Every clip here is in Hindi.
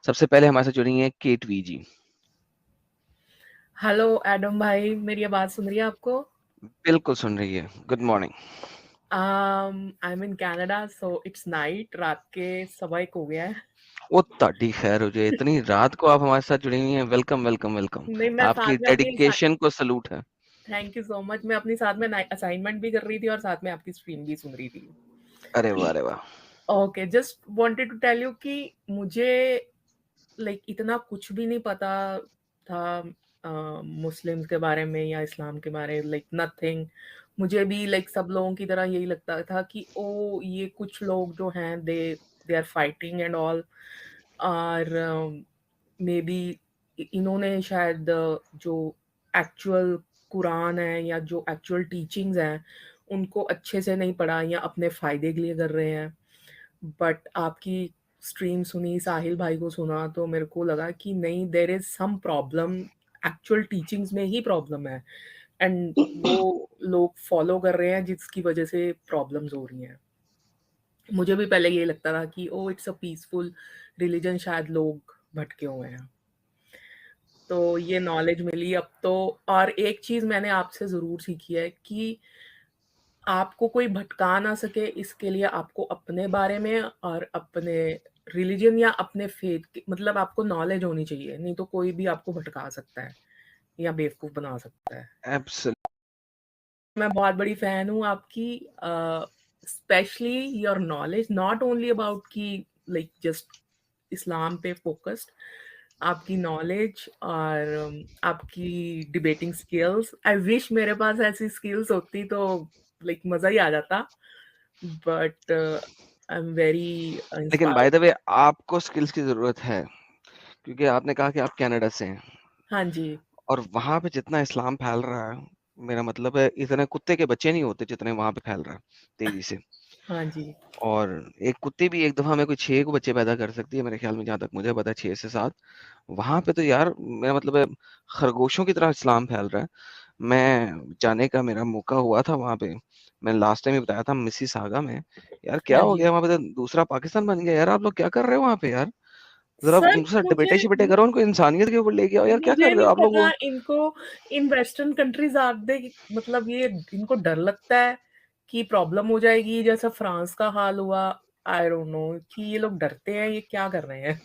सबसे पहले हमारे साथ जुड़ी हैं Kate V ji. Hello Adam भाई, मेरी आवाज सुन रही है आपको? बिल्कुल सुन रही है। Good morning. I am in Canada, so it's night. रात के 1:15 हो गया है। वो ताड़ी खैर हो जाए, इतनी रात को आप हमारे साथ जुड़ी हुई हैं। Welcome welcome welcome. नहीं, मैं आपकी साथ में अपनी डेडिकेशन को सलूट है। Thank you so much. मैं अपनी साथ में असाइनमेंट भी कर रही थी और साथ में आपकी स्ट्रीम भी सुन रही थी। अरे वाह अरे वाह। Okay, just wanted to tell you कि मुझे इतना कुछ भी नहीं पता था मुस्लिम्स के बारे में या इस्लाम के बारे में, नथिंग। मुझे भी सब लोगों की तरह यही लगता था कि ओ ये कुछ लोग जो हैं they are fighting and all. और मे बी इन्होंने शायद जो एक्चुअल कुरान है या जो एक्चुअल टीचिंग्स हैं उनको अच्छे से नहीं पढ़ा या अपने फ़ायदे के लिए कर रहे हैं। बट आपकी स्ट्रीम सुनी, साहिल भाई को सुना, तो मेरे को लगा कि नहीं, there is some problem, actual teachings में ही प्रॉब्लम है एंड वो लोग फॉलो कर रहे हैं जिसकी वजह से प्रॉब्लम्स हो रही हैं। मुझे भी पहले यही लगता था कि oh it's a peaceful religion, शायद लोग भटके हुए हैं। तो ये नॉलेज मिली अब तो। और एक चीज़ मैंने आपसे ज़रूर सीखी है कि आपको कोई भटका ना सके, इसके लिए आपको अपने बारे में और अपने रिलीजन या अपने फेथ की मतलब आपको नॉलेज होनी चाहिए, नहीं तो कोई भी आपको भटका सकता है या बेवकूफ़ बना सकता है। एब्सोल्युटली। मैं बहुत बड़ी फ़ैन हूँ आपकी, specially your knowledge, not only about कि जस्ट इस्लाम पे फ़ोकस्ड, आपकी नॉलेज और आपकी डिबेटिंग स्किल्स। आई विश मेरे पास ऐसी स्किल्स होती तो मज़ा ही आ जाता। बट आई एम वेरी लेकिन बाय इंस्पायर्ड। द वे आपको स्किल्स की जरूरत है, क्योंकि आपने कहा कि आप कनाडा से हैं हाँ जी, और वहां पे जितना इस्लाम फैल रहा है, मेरा मतलब है इतने कुत्ते के बच्चे नहीं होते जितने वहां पे फैल रहा है तेजी से। हाँ जी। और एक कुत्ते भी एक दफा में कोई 6 को बच्चे पैदा कर सकती है मेरे ख्याल में, जहां तक मुझे पता है 6 से 7। वहां पे तो यार मेरा मतलब है खरगोशों की तरह इस्लाम फैल रहा है। मैं जाने का मेरा मौका हुआ था वहां पे। मैं लास्ट टाइम भी बताया था मिसिसागा में। यार क्या हाँ हो जी। गया वहां पे, तो दूसरा पाकिस्तान बन गया। यार आप लोग क्या कर रहे हो वहां पे यार? जरा सर उनके साथ मुझे डिबेटे शिबेटे करो, उनको इंसानियत के ऊपर लेके आओ। यार क्या कर मुझे रहे नहीं हो आप लोग पता वो? इनको, इन वेस्टर्न कंट्रीज आते मतलब ये इनको डर लगता है कि प्रॉब्लम हो जाएगी, जैसा फ्रांस का हाल हुआ। आई डोंट नो कि ये लोग डरते हैं, ये क्या कर रहे हैं।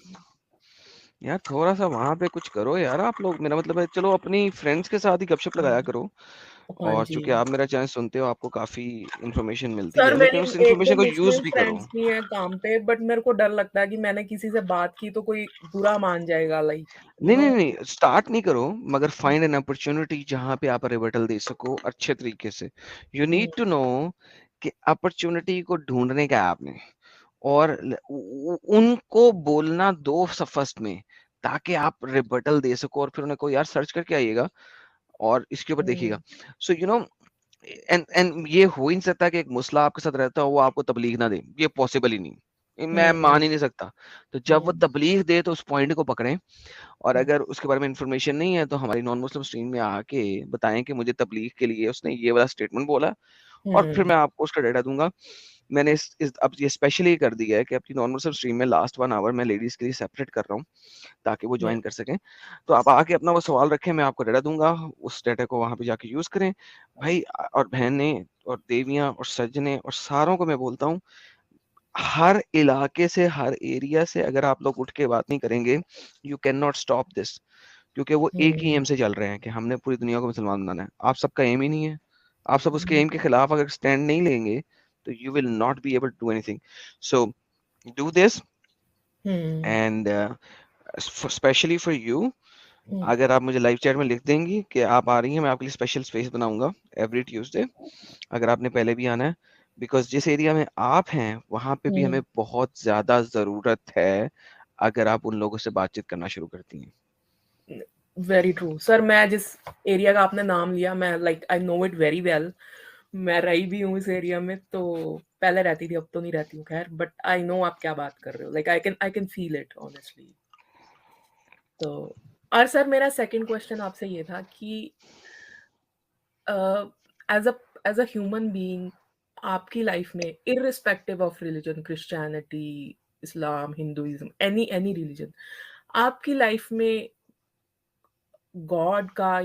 यार थोड़ा सा वहां पे कुछ करो यार आप लोग। मेरा मतलब है चलो अपनी फ्रेंड्स के साथ ही गपशप लगाया करो। हाँ और जी। चूंकि आप मेरा चैनल सुनते हो, आपको काफी इंफॉर्मेशन मिलती सर है, मेरी लेकिन उस एक दो इंफॉर्मेशन को यूज मुस्लिम भी करो। फ्रेंड्स भी हैं काम पे, बट मेरे को डर लगता है कि मैंने किसी से बात की तो कोई बुरा मान जाएगा, यू नहीं नो। नहीं नहीं, स्टार्ट नहीं करो, मगर फाइंड एन अपॉर्चुनिटी जहां पे आप रिबटल दे सको अच्छे तरीके से। यू नीड टू नो कि अपॉर्चुनिटी को ढूंढने का है आपने। और उनको बोलना दो फर्स्ट में, ताकि आप रिबटल दे सको। और फिर उन्हें को यार सर्च करके आइएगा और इसके ऊपर देखिएगा। सो यू नो, एंड ये हो ही नहीं सकता कि एक मुस्लिम आपके साथ रहता हो वो आपको तबलीग ना दे। ये पॉसिबल ही नहीं, ये मैं मान ही नहीं सकता। तो जब वो तबलीग दे तो उस पॉइंट को पकड़ें। और अगर उसके बारे में इंफॉर्मेशन नहीं है तो हमारी नॉन मुस्लिम स्ट्रीम में आके बताएं कि मुझे तबलीग के लिए उसने ये वाला स्टेटमेंट बोला, और फिर मैं आपको उसका डेटा दूंगा। मैंने अब ये स्पेशली कर दिया है कि अपनी नॉन मुस्लिम स्ट्रीम में लास्ट 1 आवर मैं लेडीज के लिए सेपरेट कर रहा हूँ, ताकि वो ज्वाइन कर सकें। तो आप आके अपना वो सवाल रखें, मैं आपको डाटा दूंगा। उस डाटा को वहां पे जाके यूज करें भाई। और बहनें और देवियां और सज्जने और सारों को मैं बोलता हूँ, हर इलाके से हर एरिया से अगर आप लोग उठ के बात नहीं करेंगे, you can not stop this. क्योंकि वो एक ही एम से चल रहे हैं कि हमने पूरी दुनिया को मुसलमान बनाना है। आप सबका एम ही नहीं है। आप सब उसके एम के खिलाफ अगर स्टैंड नहीं लेंगे तो you will not be able to do anything. So do this. And specially for you, अगर आप मुझे लाइव चैट में लिख देंगी कि आप आ रही हैं, मैं आपके लिए स्पेशल स्पेस बनाऊंगा एवरी ट्यूसडे, अगर आपने पहले भी आना है। बिकॉज जिस एरिया में आप हैं वहां पे भी हमें बहुत ज्यादा जरूरत है, अगर आप उन लोगों से बातचीत करना शुरू करती हैं। Very true sir. मैं जिस एरिया का आपने नाम लिया, मैं I know it very well. मैं रही भी हूँ इस एरिया में, तो पहले रहती थी, अब तो नहीं रहती हूँ खैर। बट आई नो आप क्या बात कर रहे हो, I can feel it honestly. तो और सर मेरा सेकंड क्वेश्चन आपसे ये था कि एज अ ह्यूमन बीइंग आपकी लाइफ में, irrespective of religion, Christianity, Islam, Hinduism, any religion, आपकी लाइफ में गॉड का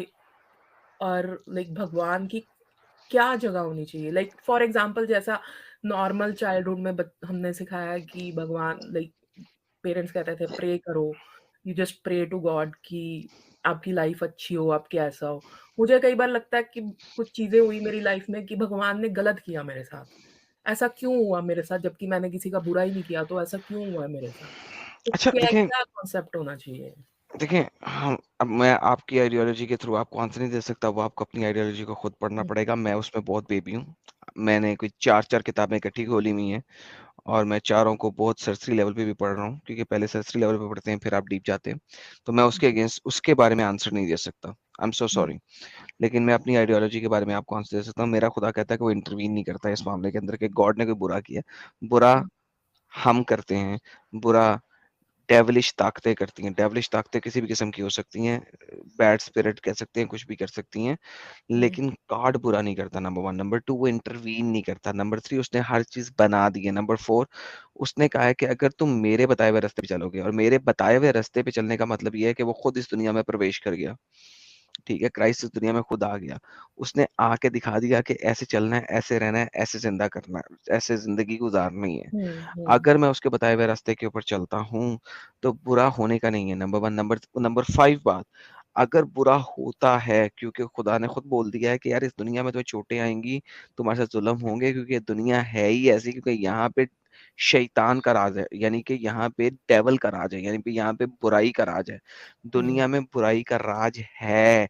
और लाइक भगवान की क्या जगह होनी चाहिए? लाइक फॉर एग्ज़ाम्पल जैसा नॉर्मल चाइल्डहुड में बत हमने सिखाया कि भगवान लाइक पेरेंट्स कहते थे प्रे करो, you just pray to God कि आपकी लाइफ अच्छी हो, आपकी ऐसा हो। मुझे कई बार लगता है कि कुछ चीज़ें हुई मेरी लाइफ में कि भगवान ने गलत किया मेरे साथ। ऐसा क्यों हुआ मेरे साथ जबकि मैंने किसी का बुरा ही नहीं किया, तो ऐसा क्यों हुआ है मेरे साथ? तो अच्छा क्या देखें, क्या कॉन्सेप्ट होना चाहिए? देखें हम, अब मैं आपकी आइडियोलॉजी के थ्रू आपको आंसर नहीं दे सकता, वो आपको अपनी आइडियोलॉजी को खुद पढ़ना हुँ, पड़ेगा। मैं उसमें बहुत बेबी हूँ। मैंने कोई 4-4 किताबें इकट्ठी खोली हुई हैं और मैं चारों को बहुत सरसरी लेवल पे भी पढ़ रहा हूँ, क्योंकि पहले सरसरी लेवल पे पढ़ते हैं फिर आप डीप जाते हैं। तो मैं उसके जी, अगेंस्ट उसके बारे में आंसर नहीं दे सकता। I am so hmm, sorry. लेकिन मैं अपनी आइडियोलॉजी के बारे में आपको आंसर दे सकता हूँ। मेरा खुदा कहता है कि वो इंटरवीन नहीं करता है इस मामले के अंदर कि गॉड ने कोई बुरा किया। बुरा हुँ, हम करते हैं। बुरा डेविलिश ताकतें करती हैं। डेविलिश ताकतें किसी भी किस्म की हो सकती हैं, बैड स्पिरिट कह सकते हैं, कुछ भी कर सकती हैं। हुँ, लेकिन गॉड बुरा नहीं करता, नंबर वन। नंबर टू, वो इंटरवीन नहीं करता। नंबर थ्री, उसने हर चीज बना दी है। नंबर फोर, उसने कहा है कि अगर तुम मेरे बताए हुए रास्ते पे चलोगे, और मेरे बताए हुए रास्ते पे चलने का मतलब ये है कि वो खुद इस दुनिया में प्रवेश कर गया। ठीक है, क्राइस्ट इस दुनिया में खुद आ गया। उसने आके दिखा दिया कि ऐसे चलना है, ऐसे रहना है, ऐसे जिंदा करना है, ऐसे जिंदगी गुजारनी है। हुँ, हुँ, अगर मैं उसके बताए हुए रास्ते के ऊपर चलता हूँ तो बुरा होने का नहीं है, number one. Number number five बात, अगर बुरा होता है, क्योंकि खुदा ने खुद बोल दिया है कि यार इस दुनिया में तुम्हें चोटें आएंगी, तुम्हारे साथ जुल्म होंगे, क्योंकि ये दुनिया है ही ऐसी, क्योंकि यहाँ पे शैतान का राज है, यानी कि यहाँ पे डेवल का राज है, यानी कि यहाँ पे बुराई का राज है। हुँ, दुनिया में बुराई का राज है,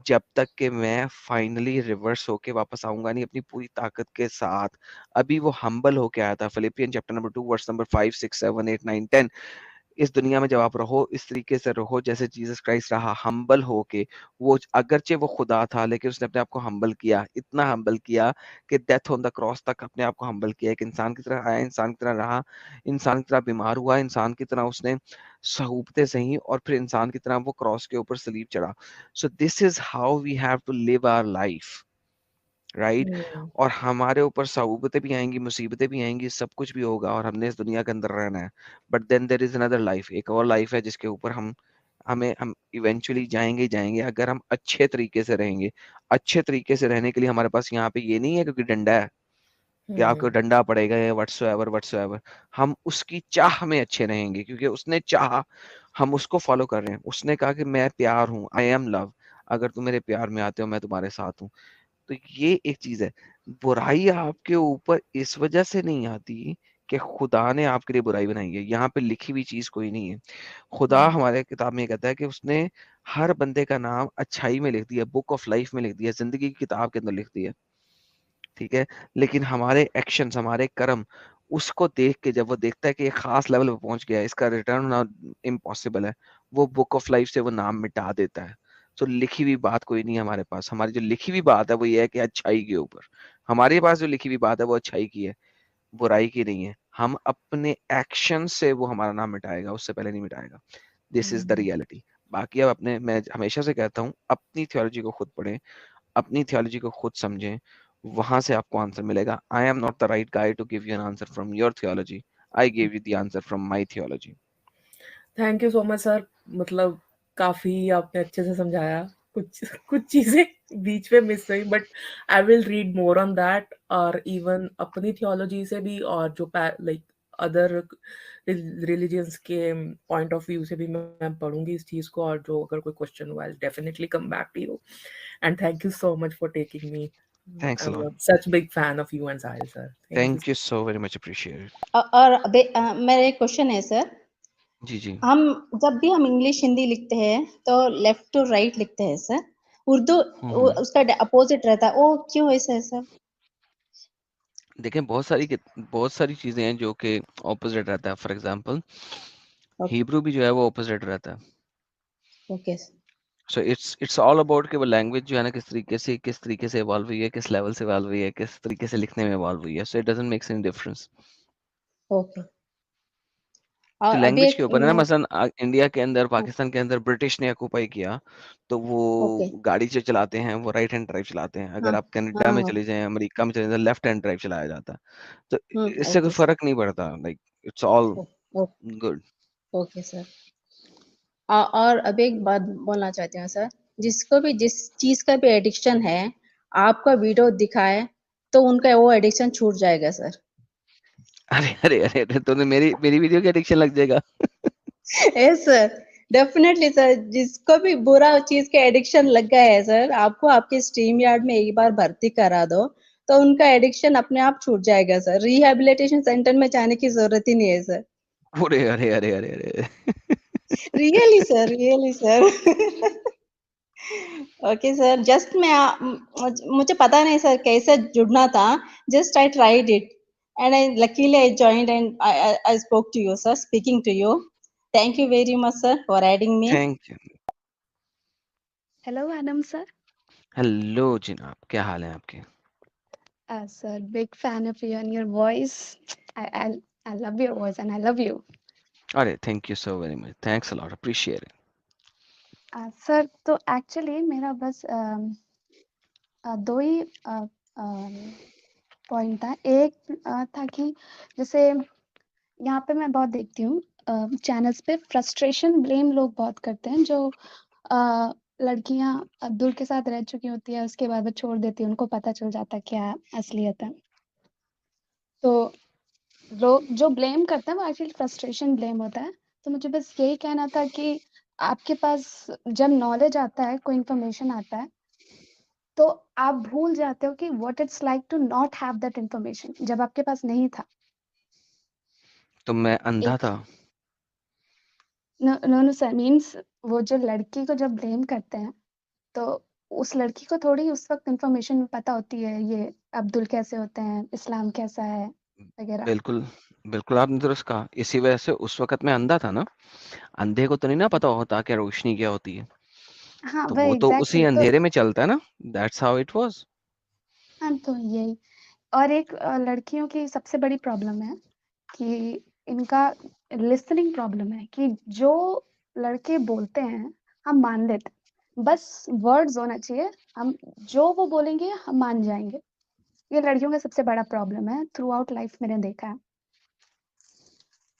जब तक कि मैं फाइनली रिवर्स होके वापस आऊंगा नहीं अपनी पूरी ताकत के साथ। अभी वो हम्बल होके आया था। Philippian chapter number 2 verse number 5 6 7 8 9 10। इस दुनिया में जब आप रहो, इस तरीके से रहो जैसे जीसस क्राइस्ट रहा, हम्बल होके। वो अगरचे वो खुदा था, लेकिन उसने अपने आप को हम्बल किया, इतना हम्बल किया कि डेथ ऑन द क्रॉस तक अपने आप को हम्बल किया। एक इंसान की तरह आया, इंसान की तरह रहा, इंसान की तरह बीमार हुआ, इंसान की तरह उसने सहूबतें सही, और फिर इंसान की तरह वो क्रॉस के ऊपर सलीब चढ़ा। So this is how we have to live our life, right. हुँ, और हमारे ऊपर सऊबतें भी आएंगी, मुसीबतें भी आएंगी, सब कुछ भी होगा, और हमने इस दुनिया के अंदर रहना है। But then there is another life, एक और लाइफ है जिसके ऊपर हम इवेंचुअली जाएंगे ही जाएंगे, अगर हम अच्छे तरीके से रहेंगे। अच्छे तरीके से रहने के लिए हमारे पास यहाँ पे ये नहीं है क्योंकि डंडा है कि आपको हुँ, डंडा पड़ेगा या वट्सोएवर। हम उसकी चाह में अच्छे रहेंगे, क्योंकि उसने चाहा, हम उसको फॉलो कर रहे हैं। उसने कहा कि मैं प्यार हूँ, आई एम लव, अगर तुम मेरे प्यार में आते हो मैं तुम्हारे साथ हूँ। तो ये एक चीज है। बुराई आपके ऊपर इस वजह से नहीं आती कि खुदा ने आपके लिए बुराई बनाई है। यहाँ पे लिखी हुई चीज कोई नहीं है। खुदा हुँ, हमारे किताब में ये कहता है कि उसने हर बंदे का नाम अच्छाई में लिख दिया, बुक ऑफ लाइफ में लिख दिया, जिंदगी की किताब के अंदर लिख दिया। ठीक है। लेकिन हमारे एक्शंस, हमारे कर्म, उसको देख के जब वो देखता है कि ये खास लेवल पे पहुंच गया है, इसका रिटर्न होना इम्पॉसिबल है, वो बुक ऑफ लाइफ से वो नाम मिटा देता है। तो लिखी हुई बात कोई नहीं है हमारे पास। हमारी जो लिखी हुई बात है वो ये है कि अच्छाई के ऊपर, हमारे पास जो लिखी हुई बात है वो अच्छाई की है, बुराई की नहीं है। हम अपने एक्शन से वो हमारा नाम मिटाएगा, उससे पहले नहीं मिटाएगा। दिस इज द हुँ। रियलिटी। बाकी अब अपने, मैं हमेशा से कहता हूँ, अपनी थियोलॉजी को खुद पढ़ें, अपनी थियोलॉजी को खुद समझें, वहां से आपको आंसर मिलेगा। I am not the right guy to give you an answer from your theology, I give you the answer from my theology. Thank you so much sir, मतलब काफ़ी आपने अच्छे से समझाया। कुछ कुछ चीज़ें बीच में मिस हुई but I will read more on that और इवन अपनी थियोलॉजी से भी और जो लाइक अदर रिलीजियंस के पॉइंट ऑफ व्यू से भी मैं पढ़ूंगी इस चीज़ को, और जो अगर कोई क्वेश्चन हुआ I definitely come back to you and thank you so much for taking me. Thanks I a lot. Am such big fan of you and Sahil sir, thank you. Thank you so very much, appreciate. और मेरा एक क्वेश्चन है सर। जी जी। हम जब भी हम इंग्लिश हिंदी लिखते हैं तो लेफ्ट टू राइट लिखते हैं सर। उर्दू हम्म। उसका अपोजिट रहता है, वो क्यों ऐसा है सर? देखें, बहुत सारी चीजें हैं जो कि ऑपोजिट रहता है। फॉर एग्जांपल, ओके, हिब्रू भी जो है वो ऑपोजिट रहता है। Okay, so it's all about कि वो लैंग्वेज जो है ना किस तरीके से इवॉल्व हुई है, किस लेवल से इवॉल्व हुई है, किस तरीके से लिखने में इवॉल्व हुई है। So it doesn't make any difference. Okay. और तो अभी लैंग्वेज एक के ऊपर है ना, मसलन इंडिया के अंदर, पाकिस्तान के अंदर ब्रिटिश ने ऑक्यूपाई किया, तो वो ओके, गाड़ी जो चलाते हैं वो राइट हैंड ड्राइव चलाते हैं। हाँ, अगर आप कनाडा में हाँ, चले जाएं, अमेरिका में चले जाएं, लेफ्ट हैंड ड्राइव चलाया जाता है। तो इससे कोई ओके, फर्क नहीं पड़ता, like it's all good. Okay sir. और अब एक बात बोलना चाहती हूँ सर, जिसको भी जिस चीज का भी एडिक्शन है, आपका वीडियो दिखाए तो उनका वो एडिक्शन छूट जाएगा सर। अरे अरे अरे अरे, तूने मेरी मेरी वीडियो की एडिक्शन लग जाएगा। यस सर, डेफिनेटली सर, जिसको भी बुरा चीज के एडिक्शन लग गया है सर, आपको आपके स्ट्रीम यार्ड में एक बार भर्ती करा दो तो उनका एडिक्शन अपने आप छूट जाएगा सर। रिहैबिलिटेशन सेंटर में जाने की जरूरत ही नहीं है सर। अरे अरे अरे अरे अरे। Really sir, really sir. Okay sir, just मुझे पता नहीं सर कैसे जुड़ना था, just I tried it and I luckily I joined and I spoke to you sir, speaking to you. Thank you very much sir for adding me. Thank you. Hello, Adam sir. Hello जनाब, क्या हाल है आपके? Sir, big fan of you and your voice. I love your voice and I love you. अरे thank you so very much, thanks a lot, appreciate it. Sir, तो actually मेरा बस दो ही पॉइंट था। एक था कि जैसे यहाँ पे मैं बहुत देखती हूँ चैनल्स पे फ्रस्ट्रेशन ब्लेम लोग बहुत करते हैं, जो लड़कियां अब्दुल के साथ रह चुकी होती है, उसके बाद वो छोड़ देती है, उनको पता चल जाता है क्या असलियत है। तो लोग जो ब्लेम करते हैं वो एक्चुअली फ्रस्ट्रेशन ब्लेम होता है। तो मुझे बस यही कहना था कि आपके पास जब नॉलेज आता है, कोई इन्फॉर्मेशन आता है, तो आप भूल जाते हो कि what it's like to not have that information जब आपके पास नहीं था। तो मैं अंधा एक था? No no no sir, means वो जो लड़की को जब ब्लेम करते हैं, तो उस लड़की को थोड़ी उस वक्त इन्फॉर्मेशन पता होती है, ये अब्दुल कैसे होते हैं, इस्लाम कैसा है वगैरह। बिल्कुल बिल्कुल, आपने दुरुस्त कहा। इसी वजह से उस वक्त मैं अंधा था ना। अंधे को तो नहीं ना पता होता कि रोशनी क्या होती है, हाँ तो वही वो तो उसी एग्जैक्टली। तो अंधेरे में चलता है ना। That's how it was. हाँ, तो यही। और एक लड़कियों की सबसे बड़ी प्रॉब्लम है कि इनका लिसनिंग प्रॉब्लम है, कि जो लड़के बोलते हैं हम मान लेते हैं। बस वर्ड्स होना चाहिए, हम जो वो बोलेंगे हम मान जाएंगे। ये लड़कियों का सबसे बड़ा प्रॉब्लम है, थ्रू आउट लाइफ मैंने देखा है।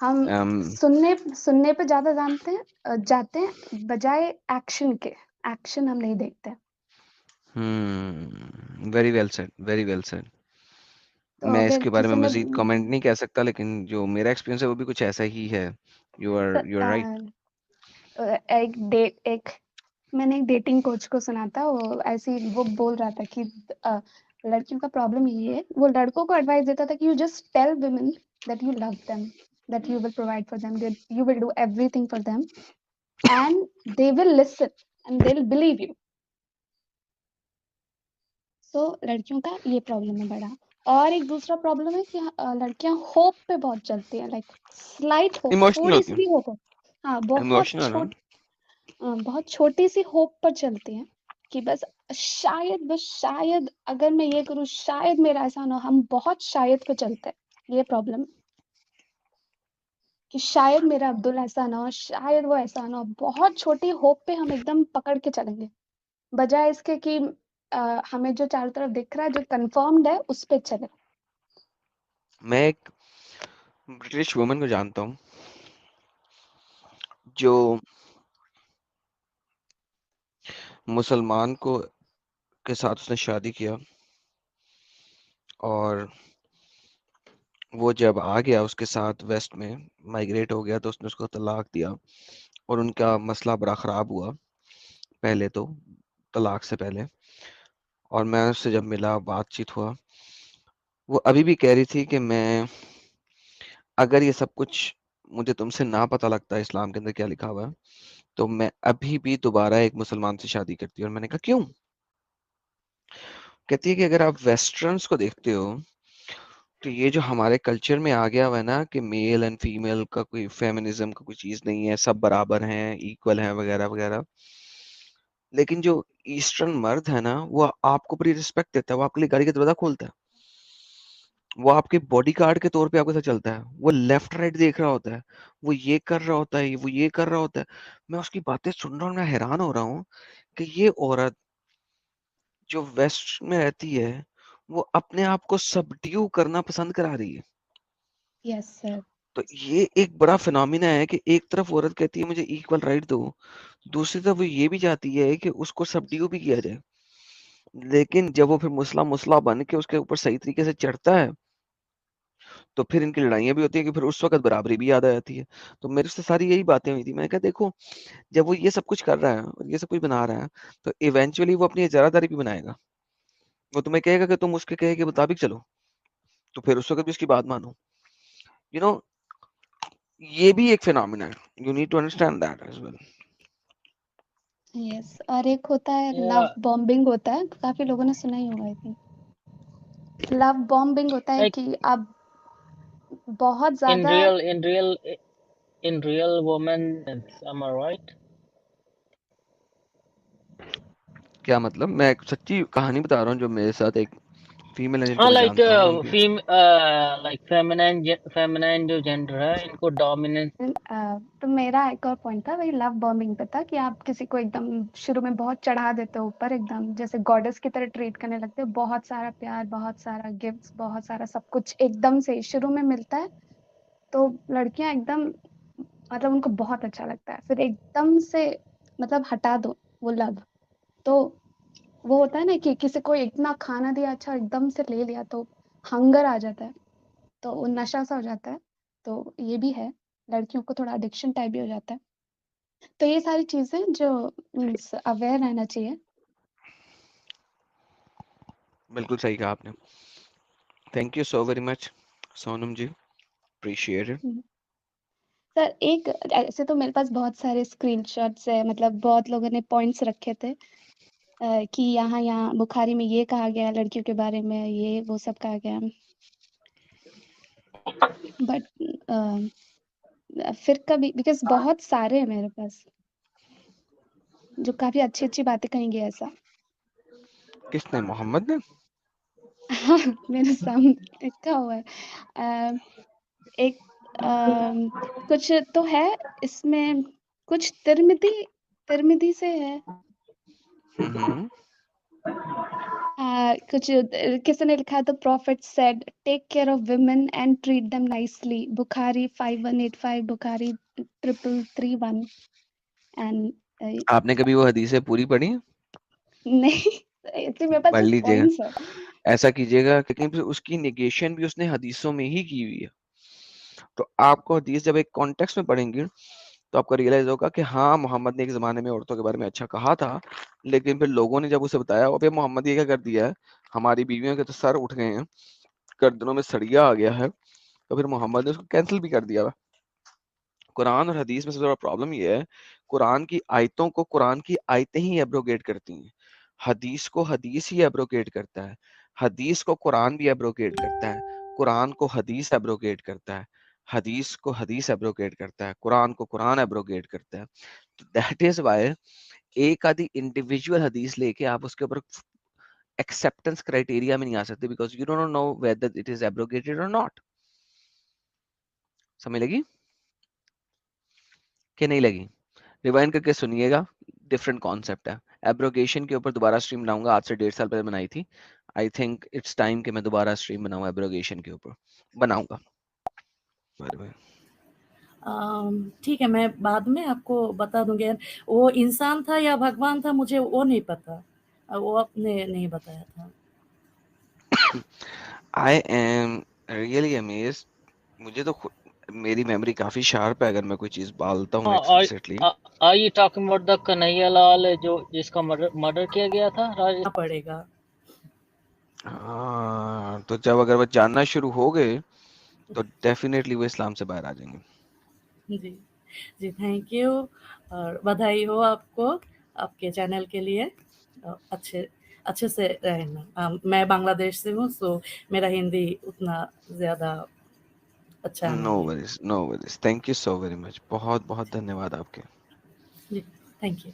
हम सुनने सुनने पे ज्यादा जाते हैं बजाय एक्शन के। एक्शन हम नहीं देखते। Very well said, very well said. तो मैं अगर इसके बारे में किसी ने मजीद कमेंट नहीं कह सकता, लेकिन जो मेरा एक्सपीरियंस है वो भी कुछ ऐसा ही है। You are right. एक मैंने एक डेटिंग कोच को सुना था, वो ऐसे ही वो बोल रहा था कि लड़कियों का प्रॉब्लम ये है, वो लड़कों को एडवाइस देता था कि you just tell women that you love them, that you will provide for them, that you will do everything for them, and they will listen and they will believe you. So लड़कियों का ये प्रॉब्लम है बड़ा। और एक दूसरा प्रॉब्लम है कि लड़कियां होप पे बहुत चलती हैं, लाइक स्लाइट होप, इमोशनल थोड़ी होती सी हूँ, भी होप हो। हाँ, इमोशनल है। बहुत छोटी सी होप पर चलती हैं कि बस शायद अगर मैं ये करूँ, शायद मेरा ऐसा ना हो। हम बहुत शायद पे चलते हैं, ये प्रॉब्लम है कि शायद मेरा अब्दुल ऐसा ना हो, शायद वो ऐसा ना हो। बहुत छोटी होप पे हम एकदम पकड़ के चलेंगे, बजाय इसके कि हमें जो चारों तरफ दिख रहा है, जो कंफर्म्ड है, उस पे चले। मैं एक ब्रिटिश वुमन को जानता हूँ जो मुसलमान को के साथ उसने शादी किया, और वो जब आ गया उसके साथ वेस्ट में माइग्रेट हो गया, तो उसने उसको तलाक दिया, और उनका मसला बड़ा ख़राब हुआ पहले तो, तलाक से पहले। और मैं उससे जब मिला, बातचीत हुआ, वो अभी भी कह रही थी कि मैं, अगर ये सब कुछ मुझे तुमसे ना पता लगता इस्लाम के अंदर क्या लिखा हुआ है, तो मैं अभी भी दोबारा एक मुसलमान से शादी करती। और मैंने कहा क्यों? कहती है कि अगर आप वेस्टर्न्स को देखते हो, तो ये जो हमारे कल्चर में आ गया हुआ है ना कि मेल एंड फीमेल का कोई फेमिनिज्म का कोई चीज नहीं है, सब बराबर हैं, इक्वल हैं, वगैरह वगैरह। लेकिन जो ईस्टर्न मर्द है ना, वो आपको बड़ी रिस्पेक्ट देता है, वो आपके लिए गाड़ी का दरवाजा खोलता है, वो आपके बॉडी गार्ड के तौर पे आपके साथ चलता है, वो लेफ्ट राइट देख रहा होता है, वो ये कर रहा होता है, वो ये कर रहा होता है। मैं उसकी बातें सुन रहा हूँ, मैं हैरान हो रहा हूँ कि ये औरत जो वेस्ट में रहती है, वो अपने आप को सबड्यू करना पसंद करा रही है। Yes sir. तो ये एक बड़ा फिनोमिना है कि एक तरफ औरत कहती है मुझे इक्वल राइट दो, दूसरी तरफ वो ये भी चाहती है कि उसको सबड्यू भी किया जाए। लेकिन जब वो फिर मुसला बन के उसके ऊपर सही तरीके से चढ़ता है, तो फिर इनकी लड़ाइयाँ भी होती हैं कि फिर उस वक़्त बराबरी भी याद आ जाती है। तो मेरे से सारी यही बातें हुई थी। मैंने कहा देखो, जब वो ये सब कुछ कर रहा है और ये सब कुछ बना रहा है, तो इवेंचुअली वो अपनी इजारादारी भी बनाएगा। वो तुम्हें कहेगा कि तुम उसके कहे के मुताबिक चलो, तो फिर उस वक़्त भी उसकी बात मानो। यू नो ये भी एक फिनोमिना है। You need to understand that as well. Yes, और एक होता है लव Yeah, बॉम्बिंग होता है, काफ़ी लोगों ने सुना ही होगा आई थिंक। लव बॉम्बिंग होता है like कि आप बहुत in ज़्यादा real woman, am I right? क्या मतलब? मैं एक सच्ची कहानी बता रहा हूँ, जो मेरे साथ एक फीमेल है जिनको मैं like जानता हूँ उनकी। like feminine जो जेंडर है इनको डोमिनेंस। तो मेरा एक और पॉइंट था वही लव बॉम्बिंग पे था कि आप किसी को एकदम शुरू में बहुत चढ़ा देते हो ऊपर, एकदम जैसे गॉडेस की तरह ट्रीट करने लगते हो, बहुत सारा प्यार, बहुत सारा गिफ्ट्स, बहुत सारा सब कुछ एकदम से शुरू में मिलता है, तो लड़कियां एकदम मतलब उनको बहुत अच्छा लगता है, फिर एकदम से मतलब हटा दो वो लव, तो वो होता है ना कि किसी को इतना खाना दिया, अच्छा एकदम से ले लिया तो हंगर आ जाता है, तो वो नशा सा हो जाता है, तो ये भी है, लड़कियों को थोड़ा एडिक्शन टाइप भी हो जाता है। तो ये सारी चीजें जो मीन्स अवेयर रहना चाहिए। बिल्कुल सही कहा आपने। Thank you so very much Sonam ji, appreciate it. Sir एक ऐसे तो मेरे पास बहुत सारे स्क्रीनशॉट्स है, मतलब बहुत लोगों ने पॉइंट्स रखे थे कि यहाँ यहाँ बुखारी में ये कहा गया लड़कियों के बारे में, ये वो सब कहा गया, बट फिर कभी बिकॉज बहुत सारे हैं मेरे पास जो काफी अच्छी अच्छी बातें कहेंगे ऐसा। किसने? मोहम्मद ने? हाँ, मेरे सामने लिखा हुआ है। अ, एक कुछ तो है इसमें, कुछ तिरमिदी से है, हम्म। कुछ किसी ने लिखा है the prophet said take care of women and treat them nicely, Bukhari 5185, Bukhari 3331 and आपने कभी वो हदीसें पूरी पढ़ी हैं? नहीं, ऐसे मेरे पास पढ़ सिर्फ लीजिएगा। पॉइंट्स है। ऐसा कीजिएगा, लेकिन फिर उसकी नेगेशन भी उसने हदीसों में ही की हुई है। तो आपको हदीस जब एक कॉन्टेक्स्ट में पढ़ेंगे, तो आपको रियलाइज होगा कि हाँ, मोहम्मद ने एक ज़माने में औरतों के बारे में अच्छा कहा था, लेकिन फिर लोगों ने जब उसे बताया, अबे मोहम्मद ये क्या कर दिया है, हमारी बीवियों के तो सर उठ गए हैं, गर्दनों में सड़िया आ गया है, तो फिर मोहम्मद ने उसको कैंसिल भी कर दिया। कुरान और हदीस में सबसे बड़ा प्रॉब्लम ये है, कुरान की आयतों को कुरान की आयतें ही एब्रोगेट करती हैं, हदीस को हदीस ही एब्रोगेट करता है, हदीस को कुरान भी एब्रोगेट करता है, कुरान को हदीस एब्रोगेट करता है, हदीस को हदीस एब्रोगेट करता है, कुरान को कुरान एब्रोगेट करता है। तो दैट इज वाई एक आधी इंडिविजुअल हदीस लेके आप उसके ऊपर एक्सेप्टेंस क्राइटेरिया में नहीं आ सकते, because you don't know whether it is abrogated और नॉट। समझ लगी कि नहीं लगी? रिवाइंड करके सुनिएगा, डिफरेंट कॉन्सेप्ट है। एब्रोगेशन के ऊपर दोबारा स्ट्रीम बनाऊंगा, आज से 1.5 साल पहले बनाई थी। आई थिंक इट्स टाइम कि मैं दोबारा स्ट्रीम बनाऊं, एब्रोगेशन के ऊपर बनाऊंगा। ठीक है, मैं बाद में आपको बता दूंगी। वो इंसान था या भगवान था मुझे वो नहीं पता, वो आपने नहीं बताया था। I am really amazed. मुझे तो मेरी मेमोरी काफी शार्प है, अगर मैं कोई चीज बालता हूँ explicitly. Are you talking about the Kanhaiya Lal जो जिसका मर्डर किया गया था राजस्थान? पड़ेगा। हाँ, तो जब अगर वो जानना शुरू हो गए, तो डेफिनेटली वो इस्लाम से बाहर आ जाएंगे। जी जी, थैंक यू और बधाई हो आपको आपके चैनल के लिए। अच्छे से रहना। मैं बांग्लादेश से हूँ, सो मेरा हिंदी उतना ज़्यादा अच्छा नो नहीं है। Worries, no worries. Thank you so very much. बहुत बहुत धन्यवाद आपके। जी, थैंक यू।